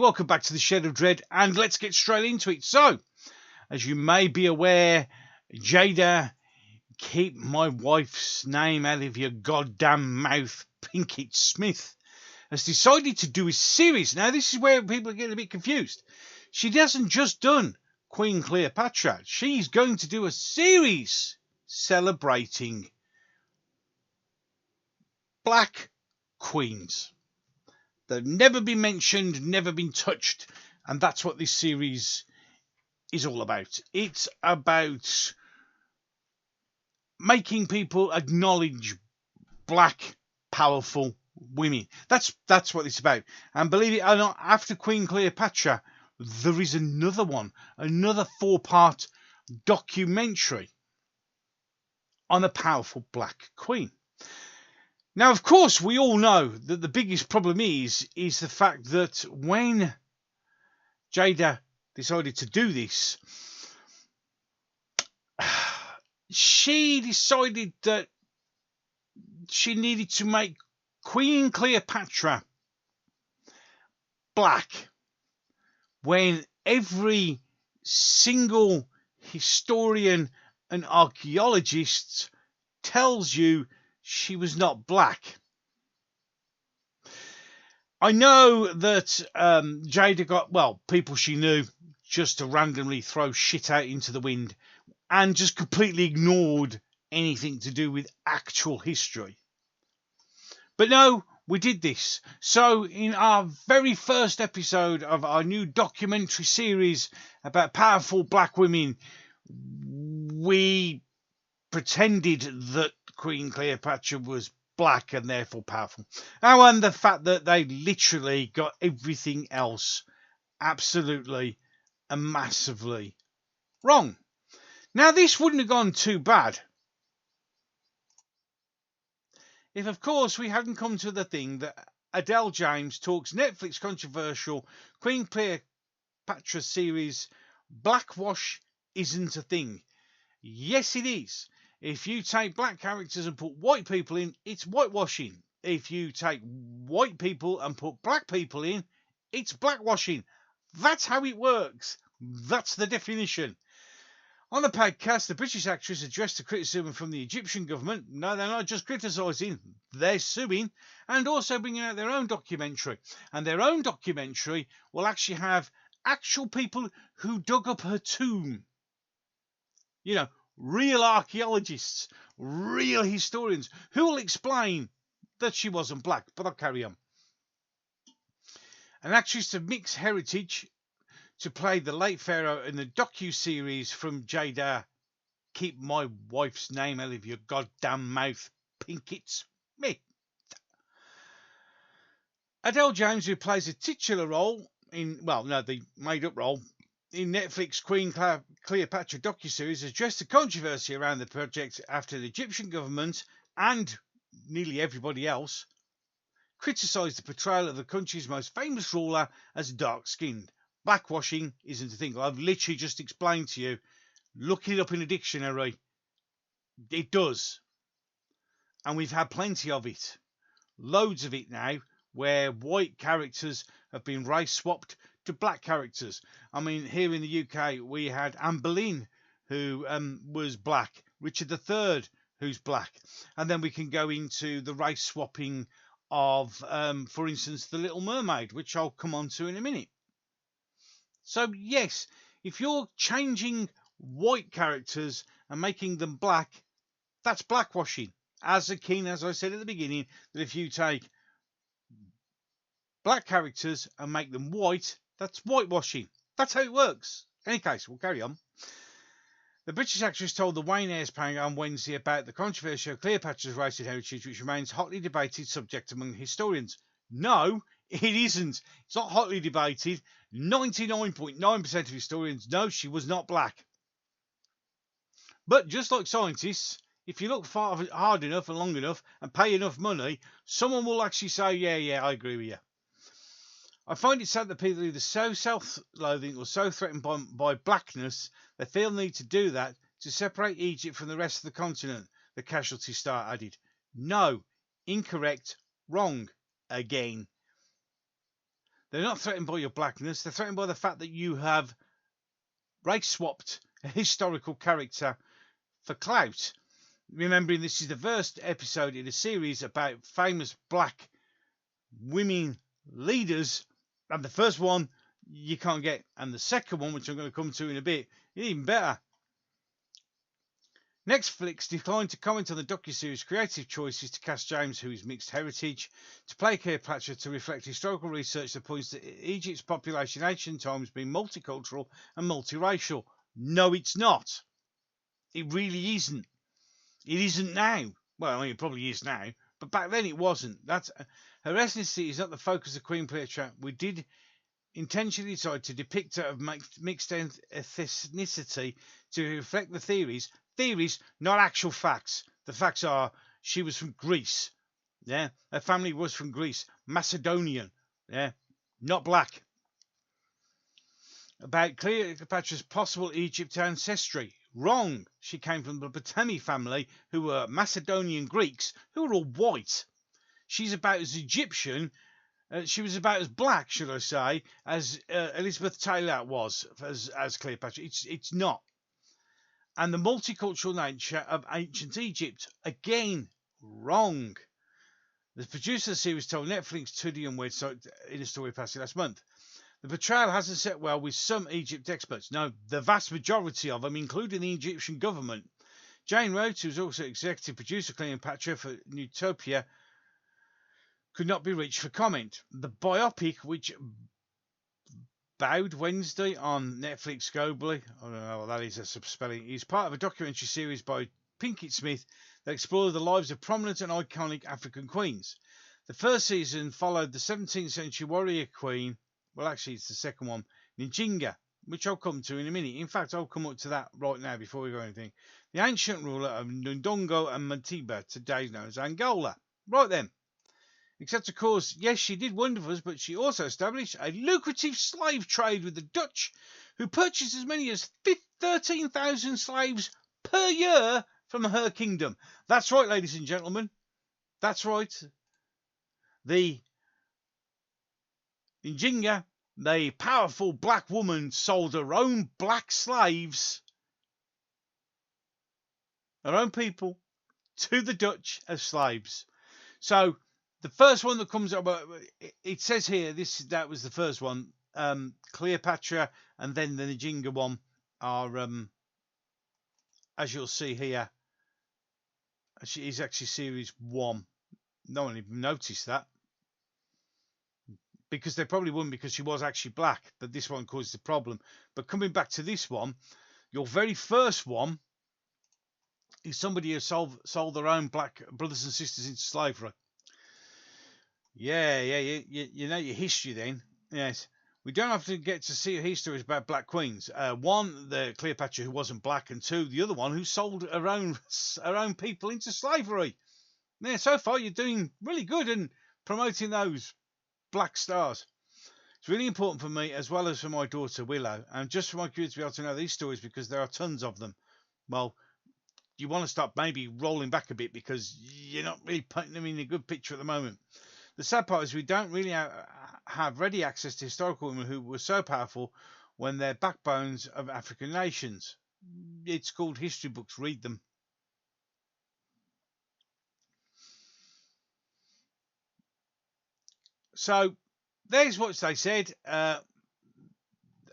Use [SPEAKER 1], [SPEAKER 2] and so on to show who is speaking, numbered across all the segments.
[SPEAKER 1] welcome back to the Shed of Dread, and let's get straight into it. So, as you may be aware, Jada, keep my wife's name out of your goddamn mouth, Pinkett Smith, has decided to do a series. Now, this is where people are getting a bit confused. She hasn't just done Queen Cleopatra. She's going to do a series celebrating black queens. They've never been mentioned, never been touched, and that's what this series is all about. It's about making people acknowledge black, powerful women. That's what it's about. And believe it or not, after Queen Cleopatra, there is another one, another 4-part documentary on a powerful black queen. Now, of course, we all know that the biggest problem is the fact that when Jada decided to do this, she decided that she needed to make Queen Cleopatra black, when every single historian and archaeologist tells you she was not black. I know that Jada got, people she knew just to randomly throw shit out into the wind and just completely ignored anything to do with actual history. But no, we did this. So in our very first episode of our new documentary series about powerful black women, we pretended that Queen Cleopatra was black and therefore powerful. Oh, and the fact that they literally got everything else absolutely and massively wrong. Now, this wouldn't have gone too bad if, of course, we hadn't come to the thing that Adele James talks Netflix controversial Queen Cleopatra series Blackwash isn't a thing. Yes, it is. If you take black characters and put white people in, it's whitewashing. If you take white people and put black people in, it's blackwashing. That's how it works. That's the definition. On the podcast, the British actress addressed the criticism from the Egyptian government. No, they're not just criticising, they're suing, and also bringing out their own documentary. And their own documentary will actually have actual people who dug up her tomb. You know, real archaeologists, real historians who will explain that she wasn't black. But I'll carry on. An actress of mixed heritage to play the late pharaoh in the docu-series from Jada, keep my wife's name out of your goddamn mouth, Pinkett Smith. Adele James, who plays a titular role the made-up role in Netflix Queen Cleopatra docuseries, addressed the controversy around the project after the Egyptian government and nearly everybody else criticised the portrayal of the country's most famous ruler as dark-skinned. Blackwashing isn't a thing. I've literally just explained to you. Look it up in a dictionary. It does. And we've had plenty of it. Loads of it now, where white characters have been race swapped to black characters. I mean, here in the UK, we had Anne Boleyn, who was black. Richard III, who's black. And then we can go into the race swapping of, for instance, The Little Mermaid, which I'll come on to in a minute. So, yes, if you're changing white characters and making them black, that's blackwashing. As akin, as I said at the beginning, that if you take black characters and make them white, that's whitewashing. That's how it works. In any case, we'll carry on. The British actress told the Wayne Ayres panel on Wednesday about the controversy of Cleopatra's race and heritage, which remains a hotly debated subject among historians. No, it isn't. It's not hotly debated. 99.9% of historians know she was not black. But just like scientists, if you look hard enough and long enough and pay enough money, someone will actually say, yeah, I agree with you. I find it sad that people are either so self-loathing or so threatened by blackness, they feel the need to do that to separate Egypt from the rest of the continent, the Casualty Star added. No, incorrect, wrong, again. They're not threatened by your blackness. They're threatened by the fact that you have race swapped a historical character for clout. Remembering this is the first episode in a series about famous black women leaders, and the first one you can't get, and the second one, which I'm going to come to in a bit, is even better. Netflix declined to comment on the docuseries' creative choices to cast James, who is mixed heritage, to play Cleopatra, to reflect historical research that points to Egypt's population in ancient times being multicultural and multiracial. No, it's not. It really isn't. It isn't now. Well, I mean, it probably is now, but back then it wasn't. That's her ethnicity is not the focus of Queen Cleopatra. We did intentionally decide to depict her of mixed ethnicity to reflect the theories. Theories, not actual facts. The facts are she was from Greece. Yeah, her family was from Greece, Macedonian. Yeah, not black. About Cleopatra's possible Egypt ancestry. Wrong. She came from the Ptolemy family, who were Macedonian Greeks, who were all white. She's about as Egyptian. She was about as black, should I say, as Elizabeth Taylor was as Cleopatra. It's not. And the multicultural nature of ancient Egypt, again, wrong. The producer of the series told Netflix Tudium website in a story passing last month. The portrayal hasn't set well with some Egypt experts. No, the vast majority of them, including the Egyptian government. Jane Rhodes, who was also executive producer of Cleopatra for Newtopia, could not be reached for comment. The biopic, which bowed Wednesday on Netflix globally, I don't know what that is, a spelling, is part of a documentary series by Pinkett Smith that explored the lives of prominent and iconic African queens. The first season followed the 17th century warrior queen, well actually it's the second one, Njinga, which I'll come to in a minute. In fact, I'll come up to that right now before we go anything. The ancient ruler of Ndongo and Matiba, today known as Angola. Right then. Except, of course, yes, she did wonders, but she also established a lucrative slave trade with the Dutch, who purchased as many as 13,000 slaves per year from her kingdom. That's right, ladies and gentlemen. That's right. The Njinga, the powerful black woman, sold her own black slaves, her own people, to the Dutch as slaves. So the first one that comes up, it says here, that was the first one. Cleopatra and then the Njinga one are, as you'll see here, is actually series 1. No one even noticed that. Because they probably wouldn't, because she was actually black, but this one caused the problem. But coming back to this one, your very first one is somebody who sold their own black brothers and sisters into slavery. Yeah, you know your history then. Yes. We don't have to get to see histories about black queens. One, the Cleopatra who wasn't black, and two, the other one who sold her own people into slavery. Yeah, so far you're doing really good in promoting those black stars. It's really important for me, as well as for my daughter Willow, and just for my kids to be able to know these stories, because there are tons of them. Well, you want to start maybe rolling back a bit, because you're not really putting them in a good picture at the moment. The sad part is we don't really have ready access to historical women who were so powerful when they're backbones of African nations. It's called history books. Read them. So there's what they said.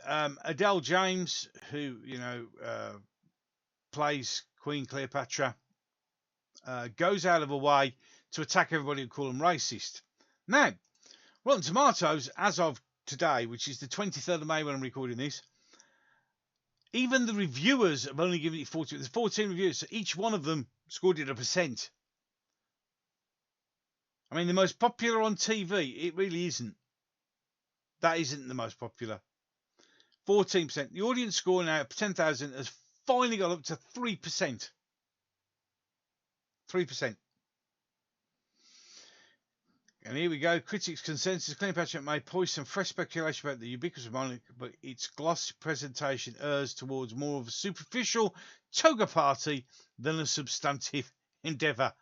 [SPEAKER 1] Adele James, who plays Queen Cleopatra, goes out of her way to attack everybody and call them racist. Now, Rotten Tomatoes, as of today, which is the 23rd of May when I'm recording this, even the reviewers have only given it 40. There's 14 reviews, so each one of them scored it 1%. I mean, the most popular on TV, it really isn't. That isn't the most popular. 14%. The audience score now, 10,000, has finally got up to 3%. 3%. And here we go. Critics' consensus: Cleopatra may poise some fresh speculation about the ubiquitous monarch, but its glossy presentation errs towards more of a superficial toga party than a substantive endeavour.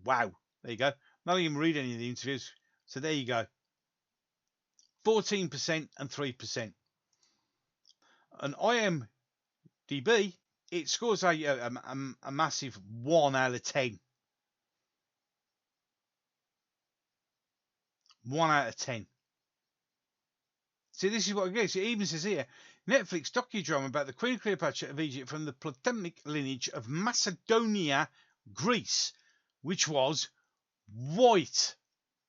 [SPEAKER 1] Wow. There you go. Not even read any of the interviews. So there you go. 14% and 3%. And IMDb, it scores a massive 1 out of 10. 1 out of 10. See, this is what it gets. It even says here, Netflix docudrama about the Queen Cleopatra of Egypt from the Ptolemaic lineage of Macedonia, Greece, which was white.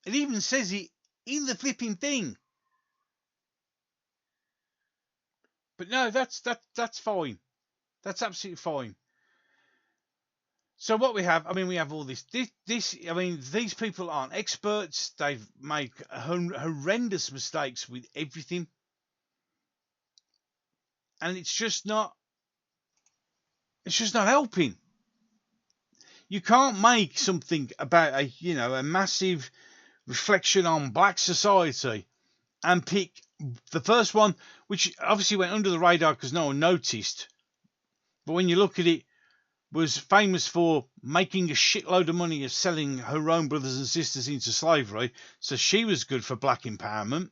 [SPEAKER 1] It even says it in the flipping thing. But no, that's fine. That's absolutely fine. So what we have, we have all this. These people aren't experts. They've made horrendous mistakes with everything, and it's just not helping. You can't make something about a massive reflection on black society and pick the first one, which obviously went under the radar because no one noticed. But when you look at it, was famous for making a shitload of money of selling her own brothers and sisters into slavery. So she was good for black empowerment.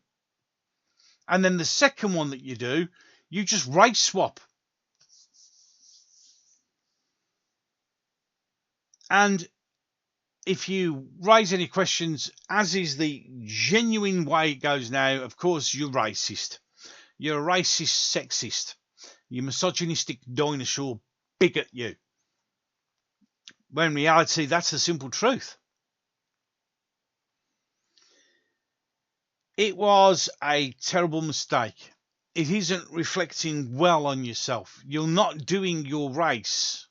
[SPEAKER 1] And then the second one that you do, you just race swap. And if you raise any questions, as is the genuine way it goes now, of course, you're racist. You're a racist, sexist. You're misogynistic dinosaur bigot, you. When in reality, that's the simple truth. It was a terrible mistake. It isn't reflecting well on yourself. You're not doing your race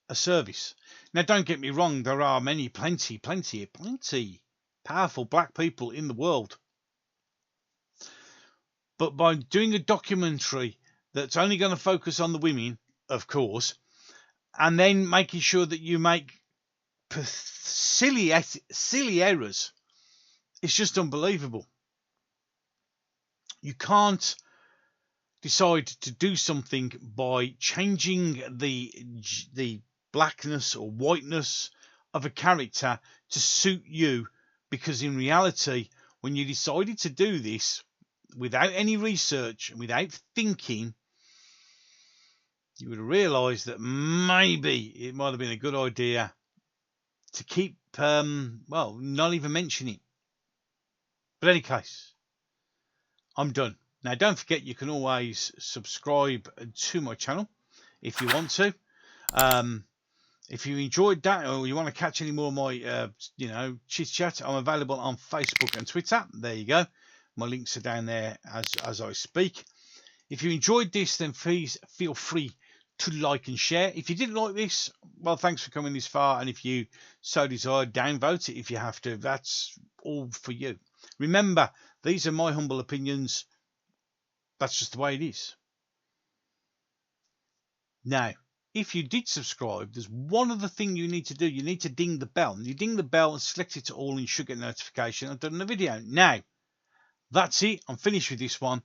[SPEAKER 1] a service. Now, don't get me wrong. There are plenty powerful black people in the world. But by doing a documentary that's only going to focus on the women, of course, and then making sure that you make silly errors, it's just unbelievable. You can't decide to do something by changing the blackness or whiteness of a character to suit you, because in reality, when you decided to do this without any research and without thinking, you would have realised that maybe it might have been a good idea to keep, not even mention it. But in any case, I'm done. Now, don't forget, you can always subscribe to my channel if you want to. If you enjoyed that, or you want to catch any more of my, chit chat, I'm available on Facebook and Twitter. There you go. My links are down there as I speak. If you enjoyed this, then please feel free to like and share. If you didn't like this, well, thanks for coming this far. And if you so desire, downvote it if you have to. That's all for you. Remember, these are my humble opinions. That's just the way it is. Now, if you did subscribe, there's one other thing you need to do. You need to ding the bell. You ding the bell and select it to all, and you should get a notification I've done a video. Now, that's it. I'm finished with this one.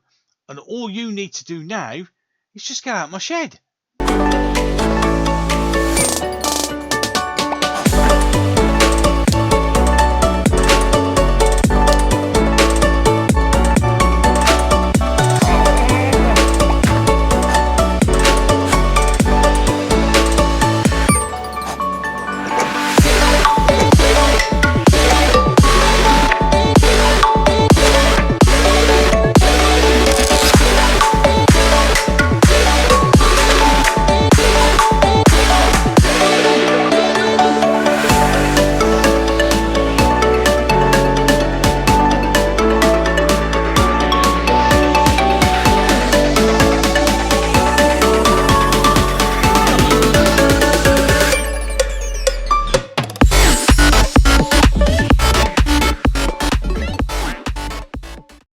[SPEAKER 1] And all you need to do now is just get out my shed.